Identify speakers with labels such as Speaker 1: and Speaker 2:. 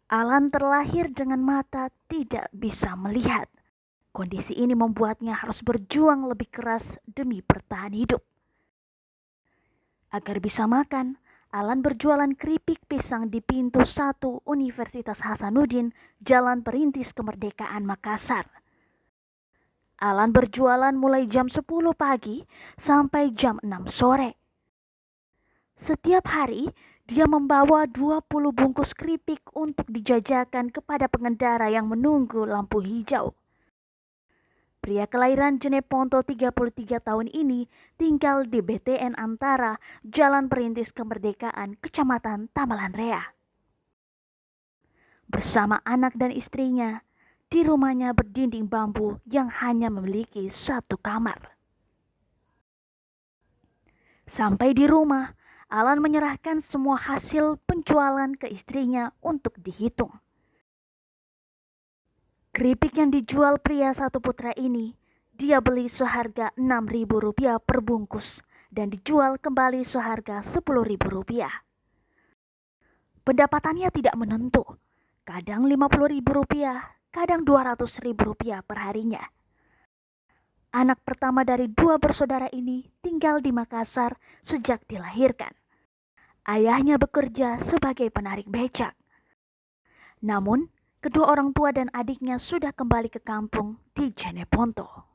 Speaker 1: Alan terlahir dengan mata tidak bisa melihat. Kondisi ini membuatnya harus berjuang lebih keras demi bertahan hidup. Agar bisa makan, Alan berjualan keripik pisang di pintu 1 Universitas Hasanuddin, Jalan Perintis Kemerdekaan Makassar. Alan berjualan mulai jam 10 pagi sampai jam 6 sore. Setiap hari, dia membawa 20 bungkus keripik untuk dijajakan kepada pengendara yang menunggu lampu hijau. Pria kelahiran Jeneponto 33 tahun ini tinggal di BTN Antara, Jalan Perintis Kemerdekaan, Kecamatan Tamalan Rea. Bersama anak dan istrinya, di rumahnya berdinding bambu yang hanya memiliki 1 kamar. Sampai di rumah, Alan menyerahkan semua hasil penjualan ke istrinya untuk dihitung. Keripik yang dijual pria 1 putra ini, dia beli seharga Rp6.000 per bungkus dan dijual kembali seharga Rp10.000. Pendapatannya tidak menentu, kadang Rp50.000, kadang Rp200.000 per harinya. Anak pertama dari 2 bersaudara ini tinggal di Makassar sejak dilahirkan. Ayahnya bekerja sebagai penarik becak. Namun, kedua orang tua dan adiknya sudah kembali ke kampung di Jeneponto.